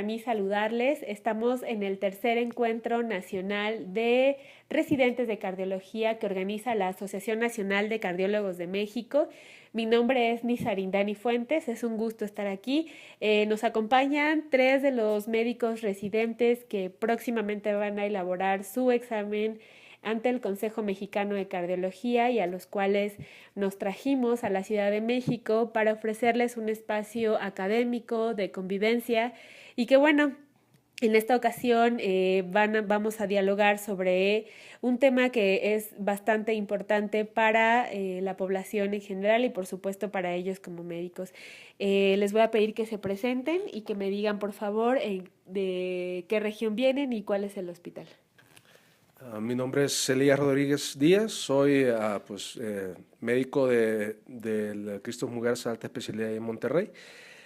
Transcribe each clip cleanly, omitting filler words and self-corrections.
para mí saludarles. Estamos en el tercer encuentro nacional de residentes de cardiología que organiza la Asociación Nacional de Cardiólogos de México. Mi nombre es Nisarindani Fuentes, es un gusto estar aquí. Nos acompañan tres de los médicos residentes que próximamente van a elaborar su examen ante el Consejo Mexicano de Cardiología y a los cuales nos trajimos a la Ciudad de México para ofrecerles un espacio académico de convivencia y que bueno, en esta ocasión vamos a dialogar sobre un tema que es bastante importante para la población en general y por supuesto para ellos como médicos. Les voy a pedir que se presenten y que me digan por favor de qué región vienen y cuál es el hospital. Mi nombre es Elías Rodríguez Díaz, soy médico del Cristo Mujeres Alta Especialidad en Monterrey.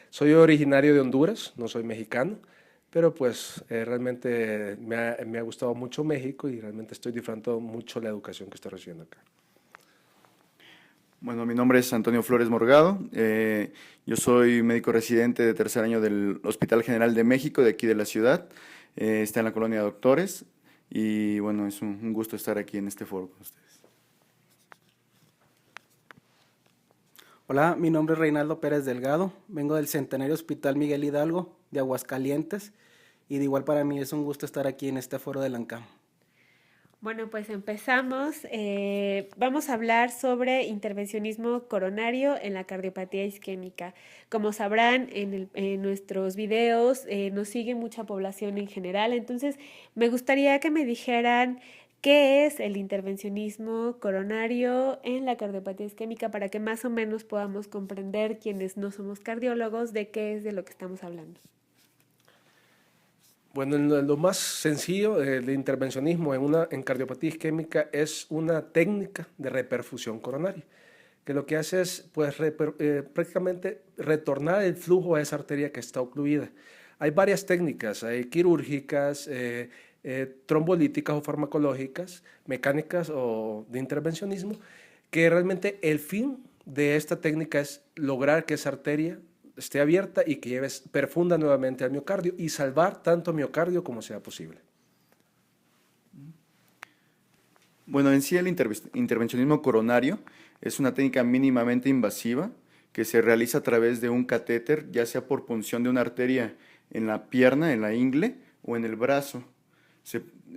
Soy originario de Honduras, no soy mexicano, pero realmente me ha gustado mucho México y realmente estoy disfrutando mucho la educación que estoy recibiendo acá. Bueno, mi nombre es Antonio Flores Morgado, yo soy médico residente de tercer año del Hospital General de México, de aquí de la ciudad, está en la colonia Doctores. Y bueno, es un gusto estar aquí en este foro con ustedes. Hola, mi nombre es Reinaldo Pérez Delgado, vengo del Centenario Hospital Miguel Hidalgo de Aguascalientes y de igual para mí es un gusto estar aquí en este foro de la ANCAM. Bueno, pues empezamos. Vamos a hablar sobre intervencionismo coronario en la cardiopatía isquémica. Como sabrán, en nuestros videos nos sigue mucha población en general, entonces me gustaría que me dijeran qué es el intervencionismo coronario en la cardiopatía isquémica para que más o menos podamos comprender quienes no somos cardiólogos de qué es de lo que estamos hablando. Bueno, lo más sencillo de intervencionismo en cardiopatía isquémica es una técnica de reperfusión coronaria, que lo que hace es prácticamente retornar el flujo a esa arteria que está ocluida. Hay varias técnicas, hay quirúrgicas, trombolíticas o farmacológicas, mecánicas o de intervencionismo, que realmente el fin de esta técnica es lograr que esa arteria esté abierta y que perfunda nuevamente al miocardio y salvar tanto miocardio como sea posible. Bueno, en sí el intervencionismo coronario es una técnica mínimamente invasiva que se realiza a través de un catéter, ya sea por punción de una arteria en la pierna, en la ingle o en el brazo.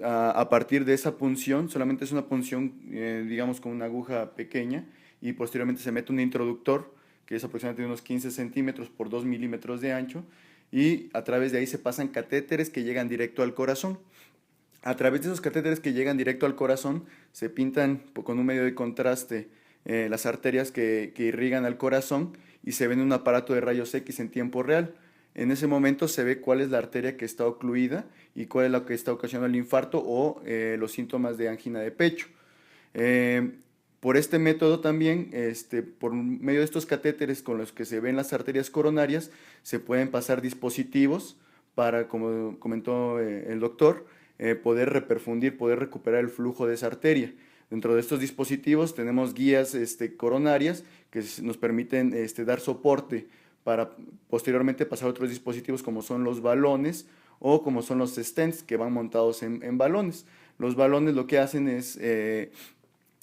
A partir de esa punción, solamente es una punción, digamos, con una aguja pequeña y posteriormente se mete un introductor que es aproximadamente unos 15 centímetros por 2 milímetros de ancho, y a través de ahí se pasan catéteres que llegan directo al corazón. A través de esos catéteres que llegan directo al corazón, se pintan con un medio de contraste las arterias que irrigan al corazón y se ve en un aparato de rayos X en tiempo real. En ese momento se ve cuál es la arteria que está ocluida y cuál es la que está ocasionando el infarto o los síntomas de angina de pecho. Por este método también, por medio de estos catéteres con los que se ven las arterias coronarias, se pueden pasar dispositivos para, como comentó el doctor, poder reperfundir, poder recuperar el flujo de esa arteria. Dentro de estos dispositivos tenemos guías coronarias que nos permiten dar soporte para posteriormente pasar a otros dispositivos como son los balones o como son los stents que van montados en balones. Los balones lo que hacen es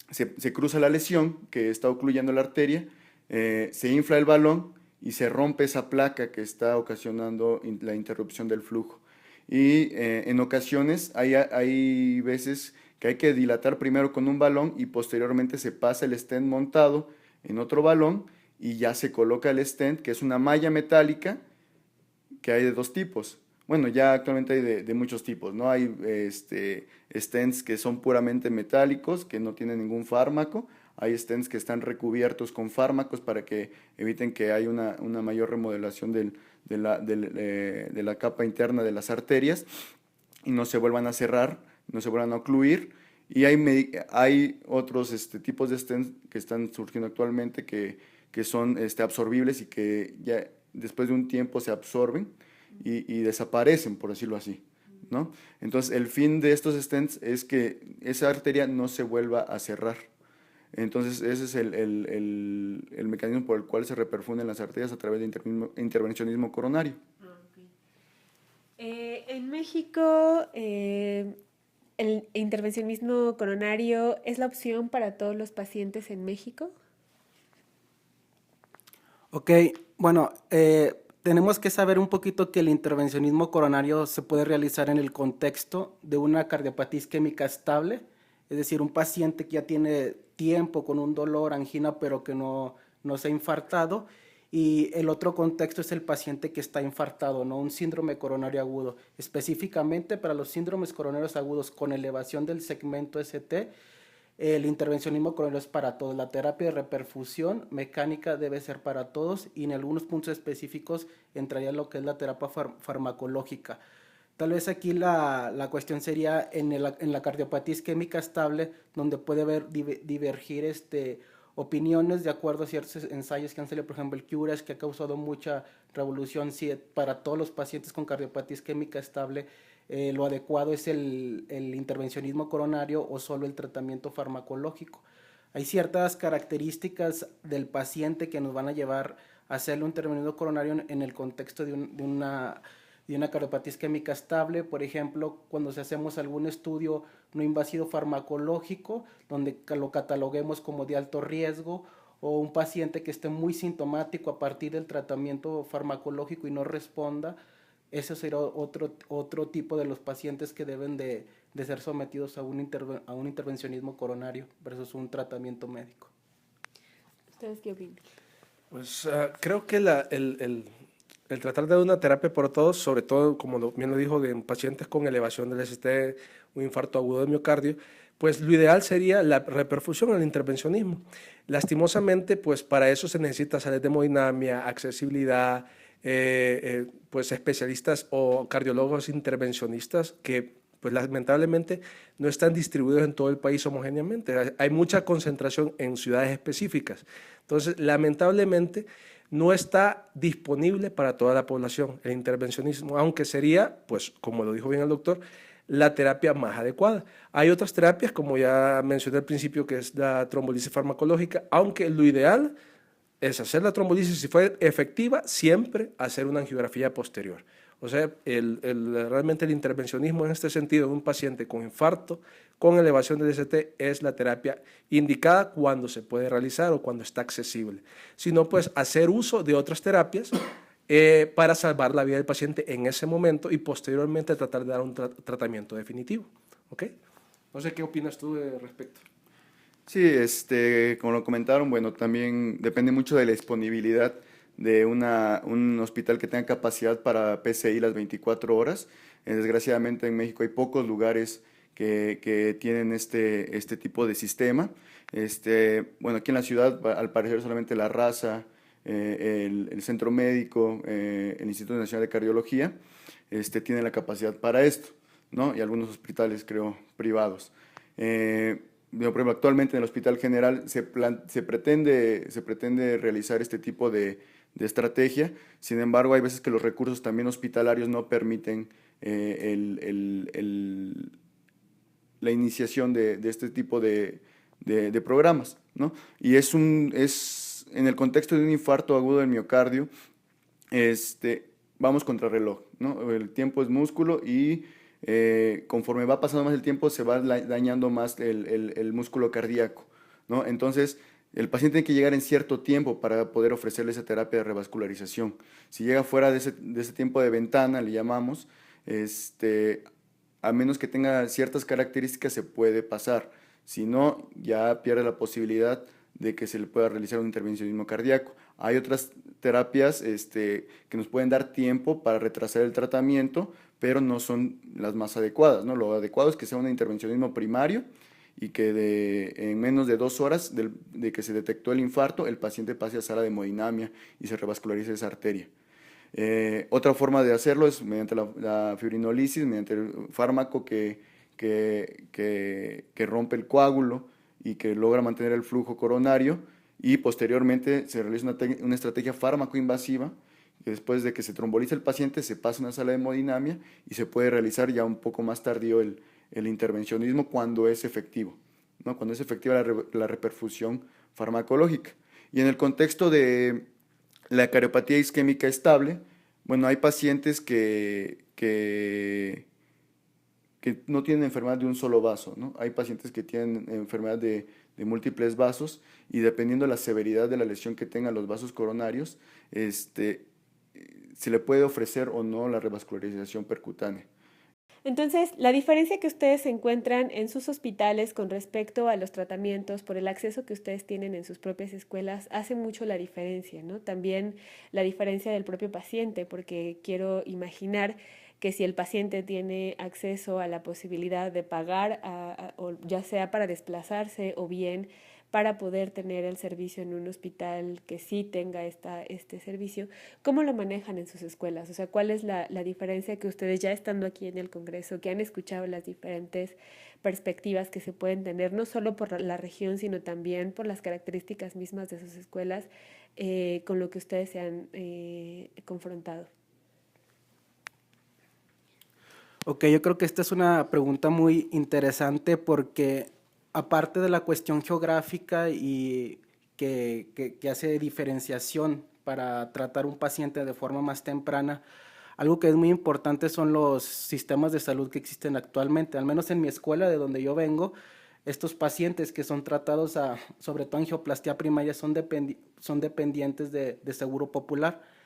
se cruza la lesión que está ocluyendo la arteria, se infla el balón y se rompe esa placa que está ocasionando la interrupción del flujo. Y en ocasiones hay veces que hay que dilatar primero con un balón y posteriormente se pasa el stent montado en otro balón y ya se coloca el stent, que es una malla metálica que hay de dos tipos. Bueno, ya actualmente hay de muchos tipos, ¿no? Hay stents que son puramente metálicos, que no tienen ningún fármaco. Hay stents que están recubiertos con fármacos para que eviten que haya una mayor remodelación de la capa interna de las arterias y no se vuelvan a cerrar, no se vuelvan a ocluir. Y hay otros tipos de stents que están surgiendo actualmente que son absorbibles y que ya después de un tiempo se absorben y desaparecen, por decirlo así, ¿no? Entonces, el fin de estos stents es que esa arteria no se vuelva a cerrar. Entonces, ese es el mecanismo por el cual se reperfunden las arterias a través de intervencionismo coronario. En México, el intervencionismo coronario es la opción para todos los pacientes en México. Ok, bueno, tenemos que saber un poquito que el intervencionismo coronario se puede realizar en el contexto de una cardiopatía isquémica estable, es decir, un paciente que ya tiene tiempo con un dolor, angina, pero que no se ha infartado, y el otro contexto es el paciente que está infartado, no un síndrome coronario agudo. Específicamente para los síndromes coronarios agudos con elevación del segmento ST, el intervencionismo coronario es para todos. La terapia de reperfusión mecánica debe ser para todos y en algunos puntos específicos entraría lo que es la terapia farmacológica. Tal vez aquí la cuestión sería en la cardiopatía isquémica estable, donde puede haber divergir opiniones de acuerdo a ciertos ensayos que han salido, por ejemplo el Cures, que ha causado mucha revolución, si para todos los pacientes con cardiopatía isquémica estable lo adecuado es el intervencionismo coronario o solo el tratamiento farmacológico. Hay ciertas características del paciente que nos van a llevar a hacerle un intervencionismo coronario en el contexto de una cardiopatía isquémica estable. Por ejemplo, cuando hacemos algún estudio no invasivo farmacológico, donde lo cataloguemos como de alto riesgo, o un paciente que esté muy sintomático a partir del tratamiento farmacológico y no responda, ese será otro tipo de los pacientes que deben de ser sometidos a un intervencionismo coronario versus un tratamiento médico. ¿Ustedes qué opinan? Pues creo que el tratar de una terapia por todos, sobre todo, como bien lo dijo, en pacientes con elevación del ST, un infarto agudo de miocardio, pues lo ideal sería la reperfusión al intervencionismo. Lastimosamente, pues para eso se necesita salas de hemodinamia, accesibilidad, pues especialistas o cardiólogos intervencionistas que pues lamentablemente no están distribuidos en todo el país homogéneamente. Hay mucha concentración en ciudades específicas. Entonces, lamentablemente, no está disponible para toda la población el intervencionismo, aunque sería, pues como lo dijo bien el doctor, la terapia más adecuada. Hay otras terapias, como ya mencioné al principio, que es la trombolisis farmacológica, aunque lo ideal es hacer la trombolisis, si fue efectiva, siempre hacer una angiografía posterior. O sea, realmente el intervencionismo en este sentido en un paciente con infarto, con elevación del ST, es la terapia indicada cuando se puede realizar o cuando está accesible. Si no, pues hacer uso de otras terapias para salvar la vida del paciente en ese momento y posteriormente tratar de dar un tratamiento definitivo. ¿Ok? No sé qué opinas tú respecto. Sí, como lo comentaron, bueno, también depende mucho de la disponibilidad de un hospital que tenga capacidad para PCI las 24 horas. Desgraciadamente en México hay pocos lugares que tienen este tipo de sistema. Bueno, aquí en la ciudad, al parecer solamente La Raza, el Centro Médico, el Instituto Nacional de Cardiología, tienen la capacidad para esto, ¿no? Y algunos hospitales, creo, privados. Por ejemplo, actualmente en el Hospital General se pretende realizar este tipo de estrategia. Sin embargo, hay veces que los recursos también hospitalarios no permiten la iniciación de este tipo de programas, ¿no? Y es en el contexto de un infarto agudo del miocardio, vamos contra reloj, ¿no? El tiempo es músculo y conforme va pasando más el tiempo se va dañando más el músculo cardíaco, ¿no? Entonces, el paciente tiene que llegar en cierto tiempo para poder ofrecerle esa terapia de revascularización. Si llega fuera de ese tiempo de ventana, le llamamos, a menos que tenga ciertas características, se puede pasar. Si no, ya pierde la posibilidad de que se le pueda realizar un intervencionismo cardíaco. Hay otras terapias que nos pueden dar tiempo para retrasar el tratamiento, pero no son las más adecuadas, ¿no? Lo adecuado es que sea un intervencionismo primario y que en menos de 2 horas de que se detectó el infarto, el paciente pase a sala de hemodinamia y se revascularice esa arteria. Otra forma de hacerlo es mediante la fibrinolisis, mediante el fármaco que rompe el coágulo y que logra mantener el flujo coronario, y posteriormente se realiza una estrategia fármaco-invasiva, que después de que se tromboliza el paciente se pasa a una sala de hemodinamia y se puede realizar ya un poco más tardío el intervencionismo cuando es efectivo, ¿no? Cuando es efectiva la reperfusión farmacológica. Y en el contexto de la cardiopatía isquémica estable, Bueno, hay pacientes que no tienen enfermedad de un solo vaso, ¿no? Hay pacientes que tienen enfermedad de múltiples vasos y dependiendo de la severidad de la lesión que tengan los vasos coronarios, se le puede ofrecer o no la revascularización percutánea. Entonces, la diferencia que ustedes encuentran en sus hospitales con respecto a los tratamientos por el acceso que ustedes tienen en sus propias escuelas hace mucho la diferencia, ¿no? También la diferencia del propio paciente, porque quiero imaginar que si el paciente tiene acceso a la posibilidad de pagar, o ya sea para desplazarse o bien para poder tener el servicio en un hospital que sí tenga este servicio, ¿cómo lo manejan en sus escuelas? O sea, ¿cuál es la diferencia que ustedes ya estando aquí en el Congreso, que han escuchado las diferentes perspectivas que se pueden tener, no solo por la región, sino también por las características mismas de sus escuelas, con lo que ustedes se han confrontado? Ok, yo creo que esta es una pregunta muy interesante porque aparte de la cuestión geográfica y que hace diferenciación para tratar un paciente de forma más temprana, algo que es muy importante son los sistemas de salud que existen actualmente. Al menos en mi escuela, de donde yo vengo, estos pacientes que son tratados sobre todo angioplastia primaria son dependientes de Seguro Popular.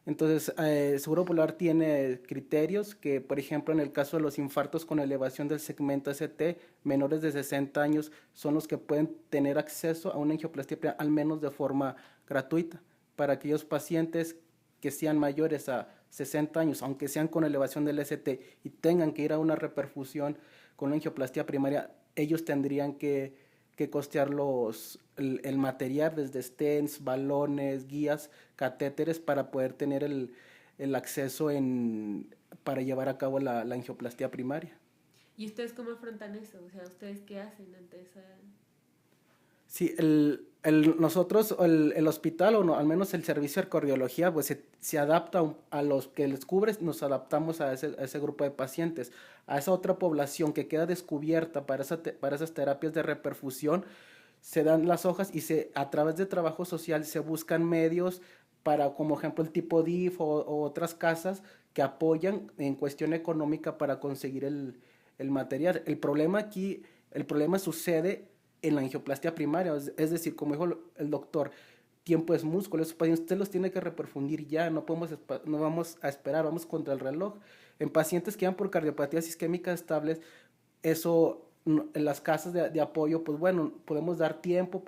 Entonces, Seguro Popular tiene criterios que, por ejemplo, en el caso de los infartos con elevación del segmento ST, menores de 60 años son los que pueden tener acceso a una angioplastia primaria, al menos de forma gratuita. Para aquellos pacientes que sean mayores a 60 años, aunque sean con elevación del ST y tengan que ir a una reperfusión con una angioplastia primaria, ellos tendrían que costear el material desde stents, balones, guías, catéteres para poder tener el acceso para llevar a cabo la angioplastia primaria. ¿Y ustedes cómo afrontan eso? O sea, ¿ustedes qué hacen ante esa...? Sí, nosotros, el hospital, o no, al menos el servicio de cardiología, pues se adapta a los que les cubre, nos adaptamos a ese grupo de pacientes. A esa otra población que queda descubierta para esas terapias de reperfusión, se dan las hojas y a través de trabajo social se buscan medios para, como ejemplo, el tipo DIF o otras casas que apoyan en cuestión económica para conseguir el material. El problema sucede en la angioplastia primaria, es decir, como dijo el doctor, tiempo es músculo, esos pacientes usted los tiene que reperfundir ya, no vamos a esperar, vamos contra el reloj. En pacientes que van por cardiopatías isquémicas estables, eso en las casas de apoyo, pues bueno, podemos dar tiempo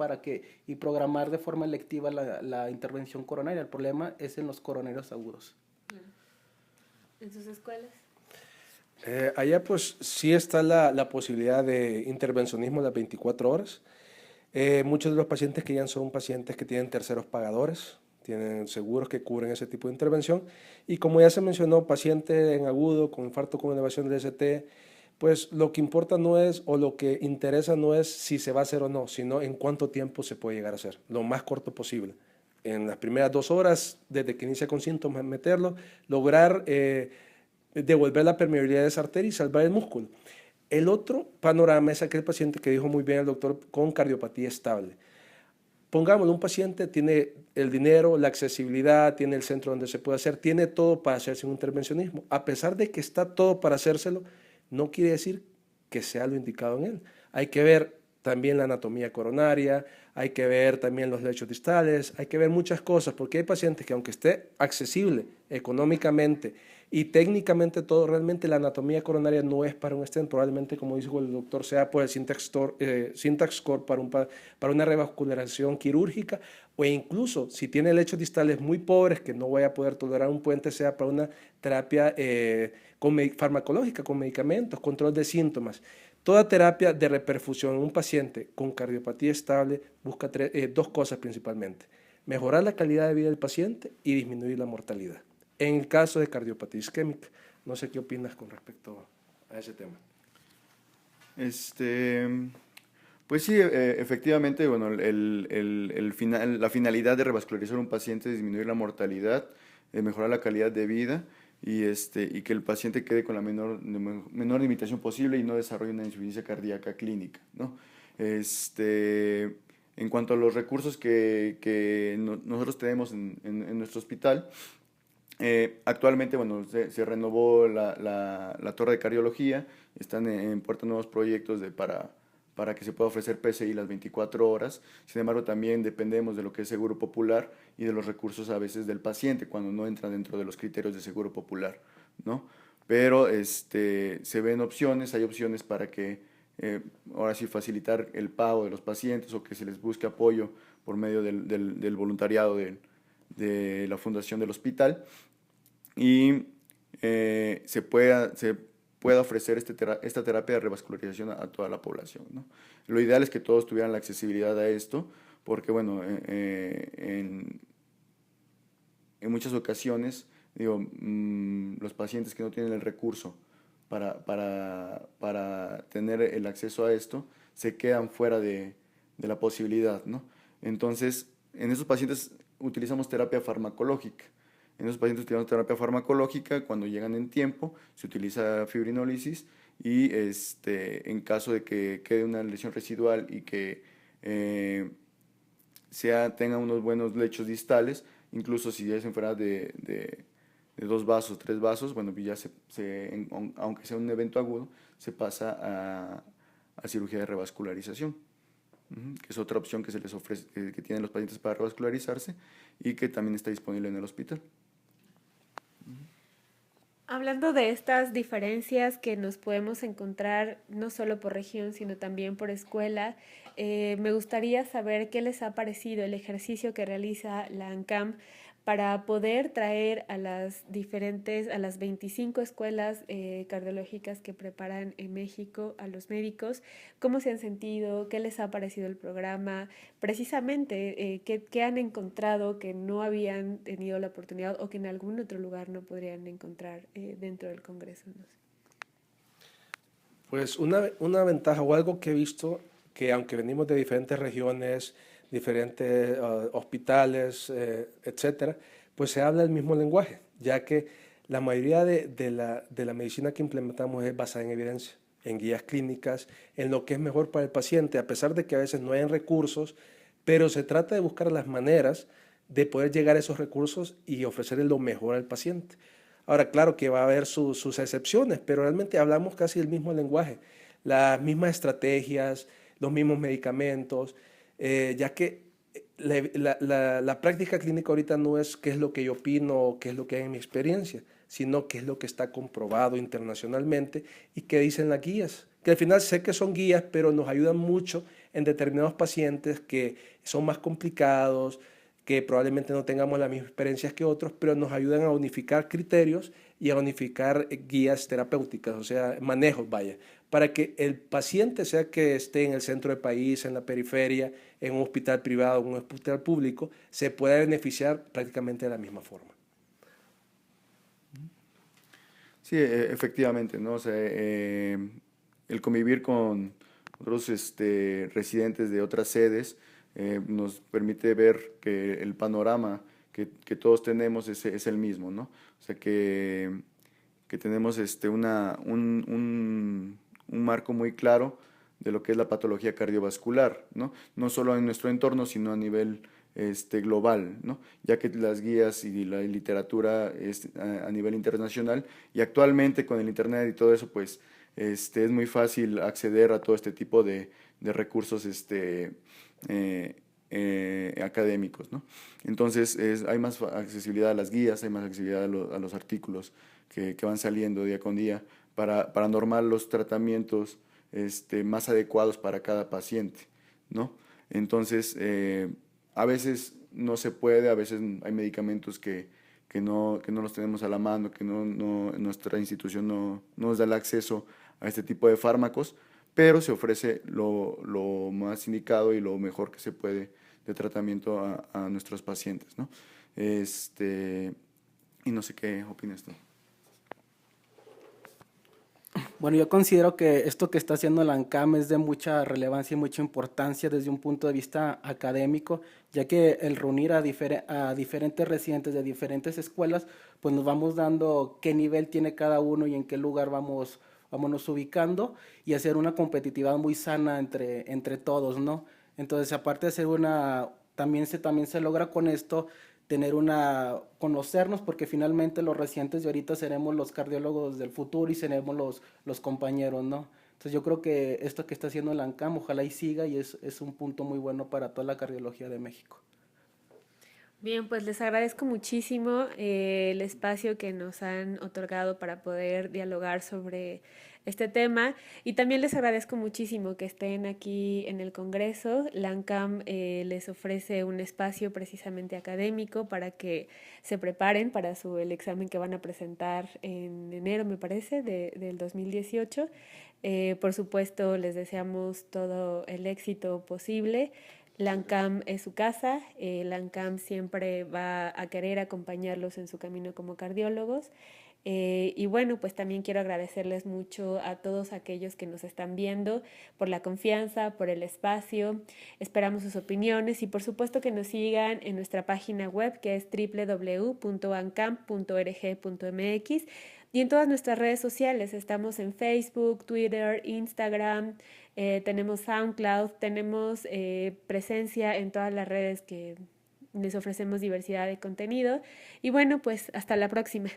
y programar de forma electiva la intervención coronaria. El problema es en los coronarios agudos. ¿En sus escuelas? Allá pues sí está la posibilidad de intervencionismo las 24 horas. Muchos de los pacientes que ya son pacientes que tienen terceros pagadores, tienen seguros que cubren ese tipo de intervención. Y como ya se mencionó, paciente en agudo con infarto con elevación del ST, pues lo que importa no es, o lo que interesa no es si se va a hacer o no, sino en cuánto tiempo se puede llegar a hacer, lo más corto posible. En las primeras 2 horas, desde que inicia con síntomas, meterlo, lograr devolver la permeabilidad de esa arteria y salvar el músculo. El otro panorama es aquel paciente que dijo muy bien el doctor con cardiopatía estable. Pongámoslo, un paciente tiene el dinero, la accesibilidad, tiene el centro donde se puede hacer, tiene todo para hacerse un intervencionismo. A pesar de que está todo para hacérselo, no quiere decir que sea lo indicado en él. Hay que ver también la anatomía coronaria, hay que ver también los lechos distales, hay que ver muchas cosas, porque hay pacientes que aunque esté accesible económicamente y técnicamente todo, realmente la anatomía coronaria no es para un stent, probablemente como dijo el doctor sea por el syntax score para una revascularización quirúrgica, o incluso si tiene lechos distales muy pobres que no vaya a poder tolerar un puente, sea para una terapia farmacológica, con medicamentos, control de síntomas. Toda terapia de reperfusión en un paciente con cardiopatía estable busca 2 cosas principalmente: mejorar la calidad de vida del paciente y disminuir la mortalidad. En el caso de cardiopatía isquémica, no sé qué opinas con respecto a ese tema. Pues sí, efectivamente, bueno, la finalidad de revascularizar un paciente es disminuir la mortalidad, mejorar la calidad de vida y que el paciente quede con la menor limitación posible y no desarrolle una insuficiencia cardíaca clínica, ¿no? En cuanto a los recursos que nosotros tenemos en nuestro hospital, Actualmente, bueno, se renovó la torre de cardiología, están en puerta nuevos proyectos para que se pueda ofrecer PCI las 24 horas. Sin embargo, también dependemos de lo que es Seguro Popular y de los recursos a veces del paciente cuando no entra dentro de los criterios de Seguro Popular, ¿no? Pero se ven opciones, hay opciones para que ahora sí facilitar el pago de los pacientes o que se les busque apoyo por medio del voluntariado de la fundación del hospital y se pueda ofrecer esta terapia de revascularización a toda la población, ¿no? Lo ideal es que todos tuvieran la accesibilidad a esto, porque bueno, en muchas ocasiones, digo, los pacientes que no tienen el recurso para tener el acceso a esto, se quedan fuera de la posibilidad, ¿no? Entonces, en esos pacientes utilizamos terapia farmacológica. En esos pacientes utilizamos terapia farmacológica, cuando llegan en tiempo, se utiliza fibrinólisis y en caso de que quede una lesión residual y que tenga unos buenos lechos distales, incluso si ya es enfermedad de 2 vasos, 3 vasos, bueno, ya aunque sea un evento agudo, se pasa a cirugía de revascularización, que es otra opción que se les ofrece, que tienen los pacientes para revascularizarse y que también está disponible en el hospital. Hablando de estas diferencias que nos podemos encontrar no solo por región, sino también por escuela, me gustaría saber qué les ha parecido el ejercicio que realiza la ANCAM para poder traer a las 25 escuelas cardiológicas que preparan en México a los médicos, cómo se han sentido, qué les ha parecido el programa, precisamente qué han encontrado que no habían tenido la oportunidad o que en algún otro lugar no podrían encontrar dentro del Congreso. No sé. Pues una ventaja o algo que he visto, que aunque venimos de diferentes regiones, diferentes hospitales, etcétera, pues se habla el mismo lenguaje, ya que la mayoría de la medicina que implementamos es basada en evidencia, en guías clínicas, en lo que es mejor para el paciente, a pesar de que a veces no hay recursos, pero se trata de buscar las maneras de poder llegar a esos recursos y ofrecerle lo mejor al paciente. Ahora, claro que va a haber sus excepciones, pero realmente hablamos casi el mismo lenguaje, las mismas estrategias, los mismos medicamentos, ya que la práctica clínica ahorita no es qué es lo que yo opino o qué es lo que hay en mi experiencia, sino qué es lo que está comprobado internacionalmente y qué dicen las guías. Que al final sé que son guías, pero nos ayudan mucho en determinados pacientes que son más complicados, que probablemente no tengamos las mismas experiencias que otros, pero nos ayudan a unificar criterios y a unificar guías terapéuticas, o sea, manejos, vaya, para que el paciente, sea que esté en el centro del país, en la periferia, en un hospital privado, en un hospital público, se pueda beneficiar prácticamente de la misma forma. Sí, efectivamente, ¿no? O sea, el convivir con otros residentes de otras sedes nos permite ver que el panorama que todos tenemos es el mismo, ¿no? O sea, que tenemos un marco muy claro de lo que es la patología cardiovascular, ¿no? No solo en nuestro entorno, sino a nivel global, ¿no? Ya que las guías y la literatura es a nivel internacional y actualmente con el internet y todo eso, pues es muy fácil acceder a todo este tipo de recursos académicos, ¿no? Entonces hay más accesibilidad a las guías, hay más accesibilidad a los artículos que van saliendo día con día para normar los tratamientos más adecuados para cada paciente, ¿no? Entonces, a veces no se puede, a veces hay medicamentos que no los tenemos a la mano, que nuestra institución no nos da el acceso a este tipo de fármacos, pero se ofrece lo más indicado y lo mejor que se puede de tratamiento a nuestros pacientes, ¿no? Y no sé qué opinas tú. Bueno, yo considero que esto que está haciendo la ANCAM es de mucha relevancia y mucha importancia desde un punto de vista académico, ya que el reunir a diferentes residentes de diferentes escuelas, pues nos vamos dando qué nivel tiene cada uno y en qué lugar vámonos ubicando y hacer una competitividad muy sana entre todos, ¿no? Entonces, aparte de hacer también se logra con esto conocernos, porque finalmente los residentes de ahorita seremos los cardiólogos del futuro y seremos los compañeros, ¿no? Entonces yo creo que esto que está haciendo la ANCAM, ojalá y siga, y es un punto muy bueno para toda la cardiología de México. Bien, pues les agradezco muchísimo el espacio que nos han otorgado para poder dialogar sobre este tema, y también les agradezco muchísimo que estén aquí en el Congreso. La ANCAM les ofrece un espacio precisamente académico para que se preparen para el examen que van a presentar en enero, me parece, del 2018. Por supuesto, les deseamos todo el éxito posible. La ANCAM es su casa, la ANCAM siempre va a querer acompañarlos en su camino como cardiólogos. Y bueno, pues también quiero agradecerles mucho a todos aquellos que nos están viendo por la confianza, por el espacio. Esperamos sus opiniones y por supuesto que nos sigan en nuestra página web, que es www.ancam.org.mx, y en todas nuestras redes sociales. Estamos en Facebook, Twitter, Instagram, tenemos SoundCloud, tenemos presencia en todas las redes que les ofrecemos diversidad de contenido. Y bueno, pues hasta la próxima.